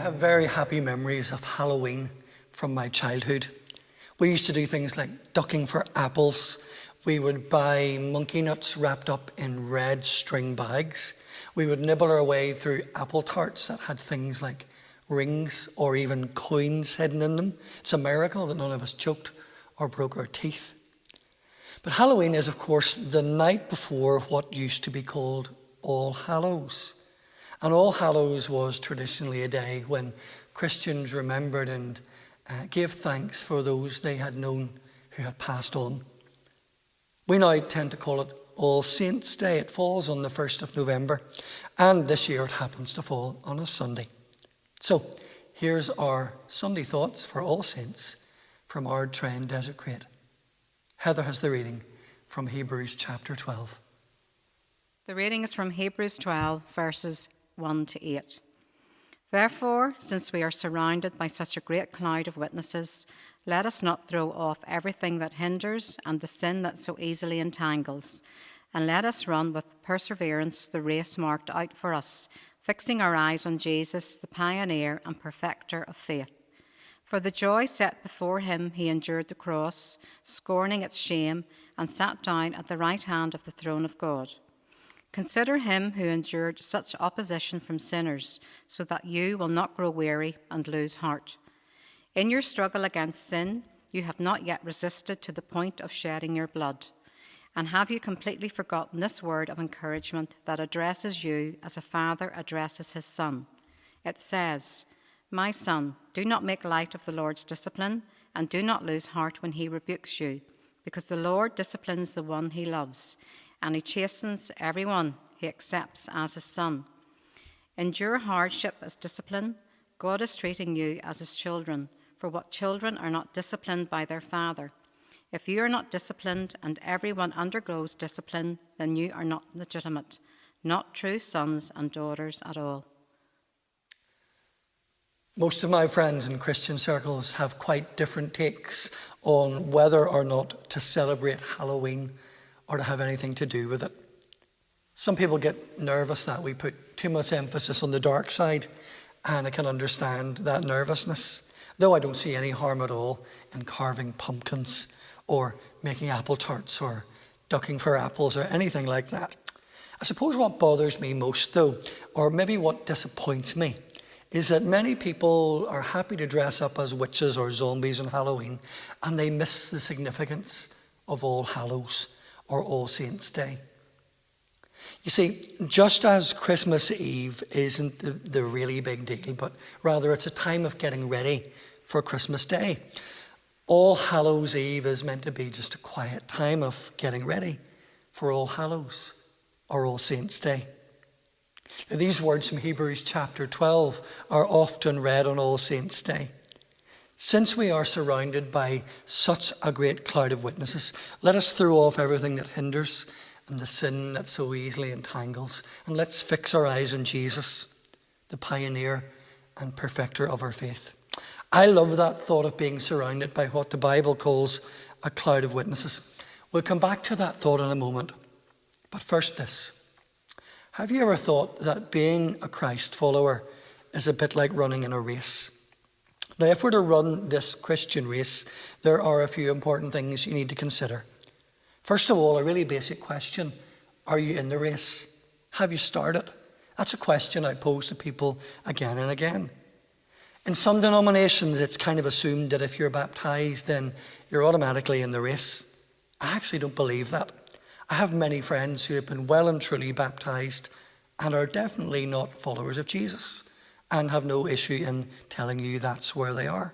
have very happy memories of Halloween from my childhood. We used to do things like ducking for apples. We would buy monkey nuts wrapped up in red string bags. We would nibble our way through apple tarts that had things like rings or even coins hidden in them. It's a miracle that none of us choked or broke our teeth. But Halloween is, of course, the night before what used to be called All Hallows. And All Hallows was traditionally a day when Christians remembered and gave thanks for those they had known who had passed on. We now tend to call it All Saints' Day. It falls on the 1st of November, and this year it happens to fall on a Sunday. So here's our Sunday thoughts for All Saints from our Trend Desert Crate. Heather has the reading from Hebrews chapter 12. The reading is from Hebrews 12, verses 1 to 8. Therefore, since we are surrounded by such a great cloud of witnesses, let us not throw off everything that hinders and the sin that so easily entangles, and let us run with perseverance the race marked out for us, fixing our eyes on Jesus, the pioneer and perfecter of faith. For the joy set before him, he endured the cross, scorning its shame, and sat down at the right hand of the throne of God. Consider him who endured such opposition from sinners, so that you will not grow weary and lose heart. In your struggle against sin, you have not yet resisted to the point of shedding your blood. And have you completely forgotten this word of encouragement that addresses you as a father addresses his son? It says, "My son, do not make light of the Lord's discipline, and do not lose heart when he rebukes you, because the Lord disciplines the one he loves, and he chastens everyone he accepts as his son. Endure hardship as discipline. God is treating you as his children, for what children are not disciplined by their father? If you are not disciplined and everyone undergoes discipline, then you are not legitimate, not true sons and daughters at all." Most of my friends in Christian circles have quite different takes on whether or not to celebrate Halloween or to have anything to do with it. Some people get nervous that we put too much emphasis on the dark side, and I can understand that nervousness, though I don't see any harm at all in carving pumpkins or making apple tarts or ducking for apples or anything like that. I suppose what bothers me most, though, or maybe what disappoints me, is that many people are happy to dress up as witches or zombies on Halloween, and they miss the significance of All Hallows or All Saints' Day. You see, just as Christmas Eve isn't the really big deal, but rather it's a time of getting ready for Christmas Day, All Hallows Eve is meant to be just a quiet time of getting ready for All Hallows or All Saints' Day. Now, these words from Hebrews chapter 12 are often read on All Saints' Day. Since we are surrounded by such a great cloud of witnesses, let us throw off everything that hinders and the sin that so easily entangles, and let's fix our eyes on Jesus, the pioneer and perfecter of our faith. I love that thought of being surrounded by what the Bible calls a cloud of witnesses. We'll come back to that thought in a moment. But first this. Have you ever thought that being a Christ follower is a bit like running in a race? Now, if we're to run this Christian race, there are a few important things you need to consider. First of all, a really basic question. Are you in the race? Have you started? That's a question I pose to people again and again. In some denominations, it's kind of assumed that if you're baptized, then you're automatically in the race. I actually don't believe that. I have many friends who have been well and truly baptized and are definitely not followers of Jesus, and have no issue in telling you that's where they are.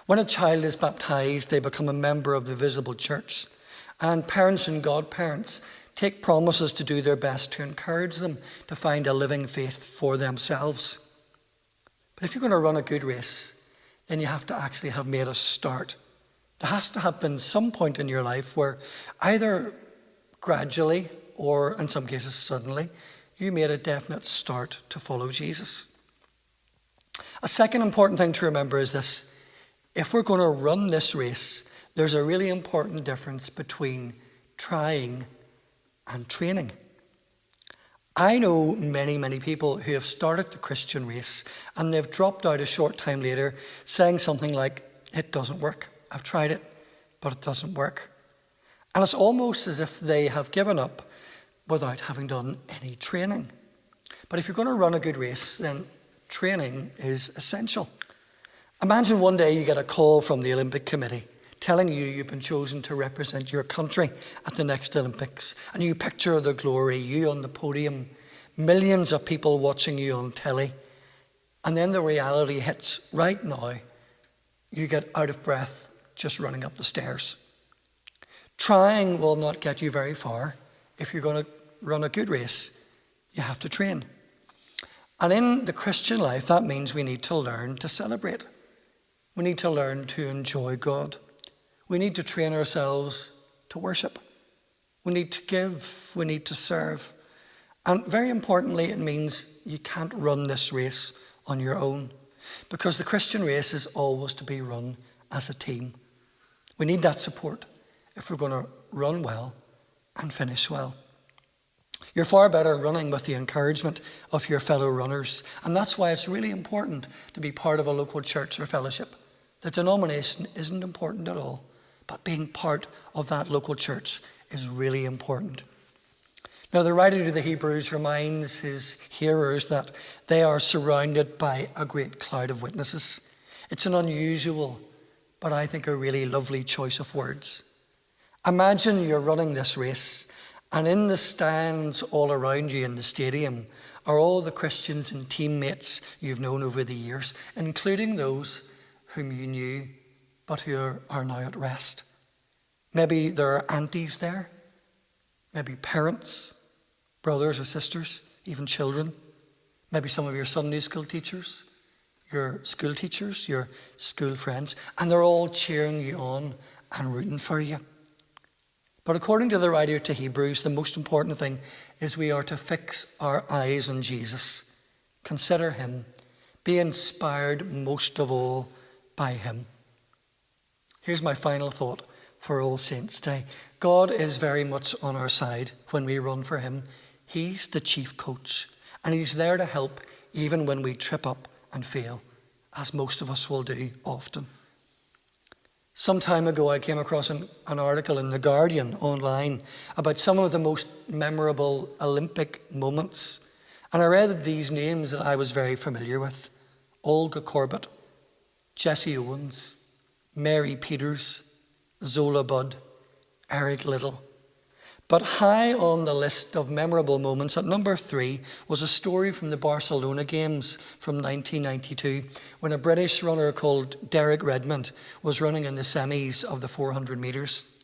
When a child is baptized, they become a member of the visible church, and parents and godparents take promises to do their best to encourage them to find a living faith for themselves. But if you're going to run a good race, then you have to actually have made a start. There has to have been some point in your life where either gradually or in some cases suddenly, you made a definite start to follow Jesus. A second important thing to remember is this. If we're going to run this race, there's a really important difference between trying and training. I know many, many people who have started the Christian race and they've dropped out a short time later saying something like, "It doesn't work. I've tried it, but it doesn't work." And it's almost as if they have given up without having done any training. But if you're going to run a good race, then training is essential. Imagine one day you get a call from the Olympic Committee telling you you've been chosen to represent your country at the next Olympics. And you picture the glory, you on the podium, millions of people watching you on telly. And then the reality hits. Right now, you get out of breath just running up the stairs. Trying will not get you very far. If you're going to run a good race, you have to train. And in the Christian life, that means we need to learn to celebrate. We need to learn to enjoy God. We need to train ourselves to worship. We need to give. We need to serve. And very importantly, it means you can't run this race on your own, because the Christian race is always to be run as a team. We need that support if we're going to run well and finish well. You're far better running with the encouragement of your fellow runners. And that's why it's really important to be part of a local church or fellowship. The denomination isn't important at all, but being part of that local church is really important. Now, the writer to the Hebrews reminds his hearers that they are surrounded by a great cloud of witnesses. It's an unusual, but I think a really lovely choice of words. Imagine you're running this race, and in the stands all around you in the stadium are all the Christians and teammates you've known over the years, including those whom you knew but who are now at rest. Maybe there are aunties there, maybe parents, brothers or sisters, even children, maybe some of your Sunday school teachers, your school teachers, your school friends, and they're all cheering you on and rooting for you. But according to the writer to Hebrews, the most important thing is we are to fix our eyes on Jesus. Consider him. Be inspired most of all by him. Here's my final thought for All Saints' Day. God is very much on our side when we run for him. He's the chief coach, and he's there to help even when we trip up and fail, as most of us will do often. Some time ago, I came across an article in The Guardian online about some of the most memorable Olympic moments. And I read these names that I was very familiar with: Olga Korbut, Jesse Owens, Mary Peters, Zola Budd, Eric Liddell. But high on the list of memorable moments, at number 3, was a story from the Barcelona Games from 1992, when a British runner called Derek Redmond was running in the semis of the 400 metres.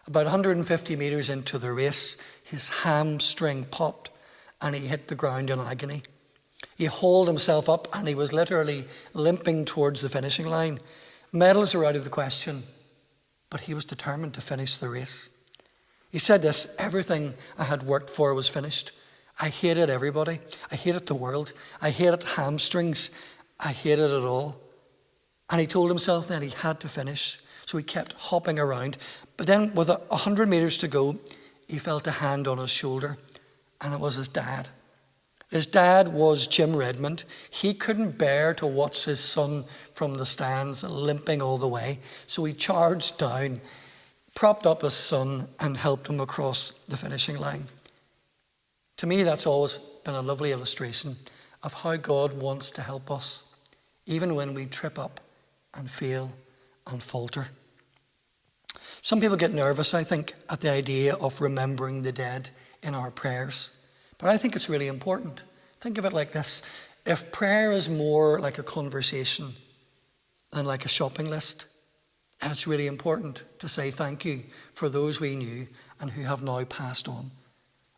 About 150 metres into the race, his hamstring popped and he hit the ground in agony. He hauled himself up and he was literally limping towards the finishing line. Medals are out of the question, but he was determined to finish the race. He said this: "Everything I had worked for was finished. I hated everybody. I hated the world. I hated hamstrings. I hated it all." And he told himself that he had to finish, so he kept hopping around. But then with 100 metres to go, he felt a hand on his shoulder, and it was his dad. His dad was Jim Redmond. He couldn't bear to watch his son from the stands limping all the way, so he charged down, propped up his son, and helped him across the finishing line. To me, that's always been a lovely illustration of how God wants to help us, even when we trip up and fail and falter. Some people get nervous, I think, at the idea of remembering the dead in our prayers. But I think it's really important. Think of it like this: if prayer is more like a conversation than like a shopping list, and it's really important to say thank you for those we knew and who have now passed on.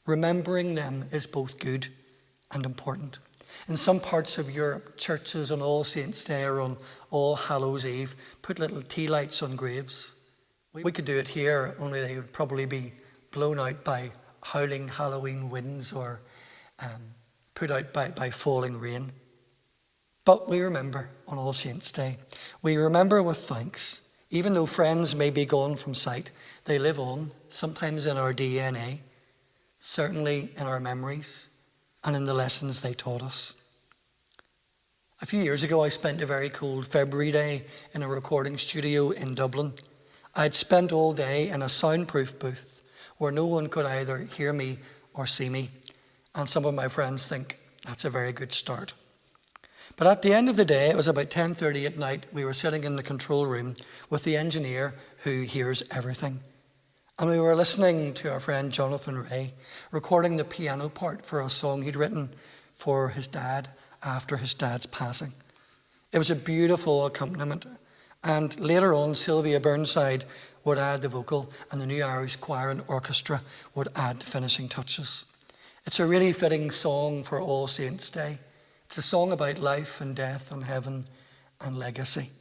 Remembering them is both good and important. In some parts of Europe, churches on All Saints' Day or on All Hallows' Eve put little tea lights on graves. We could do it here, only they would probably be blown out by howling Halloween winds or put out by falling rain. But we remember on All Saints' Day. We remember with thanks. Even though friends may be gone from sight, they live on, sometimes in our DNA, certainly in our memories and in the lessons they taught us. A few years ago, I spent a very cold February day in a recording studio in Dublin. I'd spent all day in a soundproof booth where no one could either hear me or see me, and some of my friends think that's a very good start. But at the end of the day, it was about 10:30 at night, we were sitting in the control room with the engineer who hears everything. And we were listening to our friend Jonathan Ray recording the piano part for a song he'd written for his dad after his dad's passing. It was a beautiful accompaniment. And later on, Sylvia Burnside would add the vocal, and the New Irish Choir and Orchestra would add the finishing touches. It's a really fitting song for All Saints' Day. It's a song about life and death and heaven and legacy.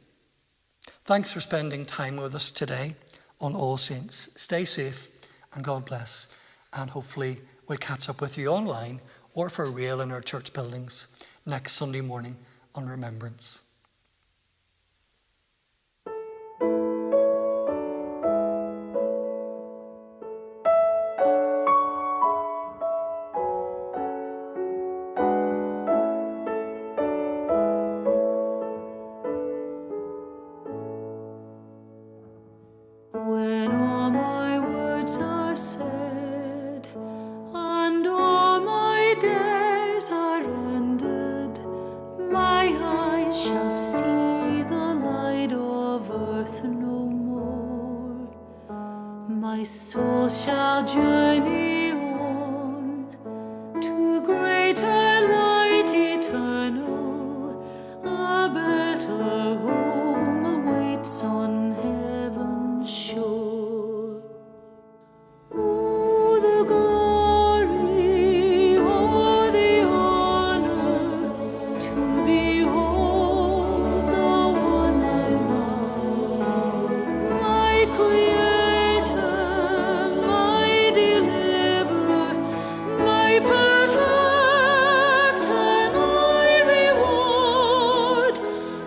Thanks for spending time with us today on All Saints. Stay safe and God bless. And hopefully we'll catch up with you online or for real in our church buildings next Sunday morning on Remembrance. When all my words are said and all my days are ended, my eyes shall see the light of earth no more. My soul shall journey on to greater light eternal. A better home awaits on heaven's shore. Oh, the glory, oh, the honor, to behold the one I love, my Creator, my Deliverer, my Perfecter, my reward.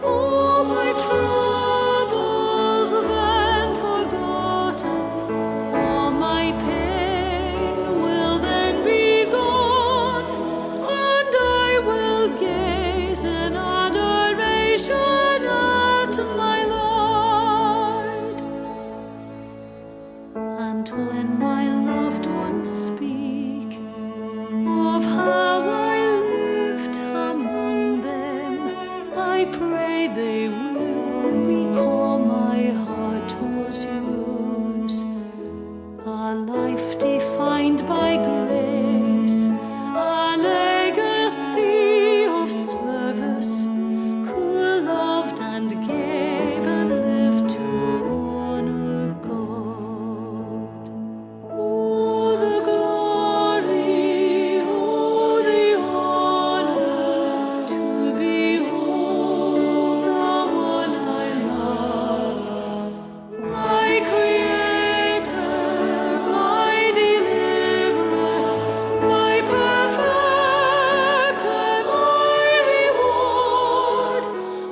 All my troubles then forgotten, all my pain will then be gone, and I will gaze in adoration at my Lord. And when my loved ones speak of how I lived among them, I pray they will recall my heart was yours. A life defined by grace, a legacy of service, who loved and gave and lived to honor God. Oh, the glory, oh, the honor, to behold the one I love, my Creator, my Deliverer, my Perfecter, my reward.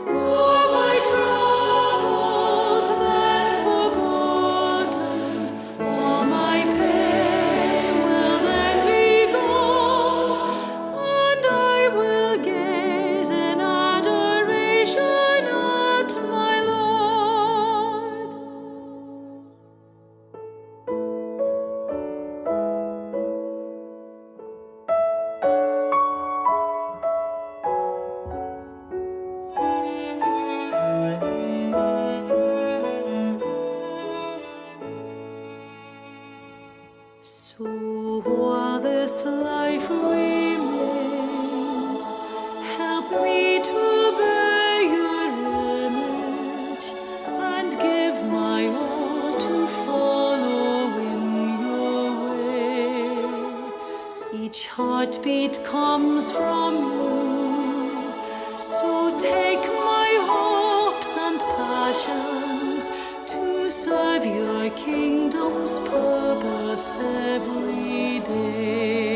All my troubles then forgotten, all my pain will then be gone, and I will gaze in adoration at my Lord. So while this life remains, help me to bear your image and give my all to follow in your way. Each heartbeat comes from you, so take my hopes and passions to serve your kingdom's purpose every day.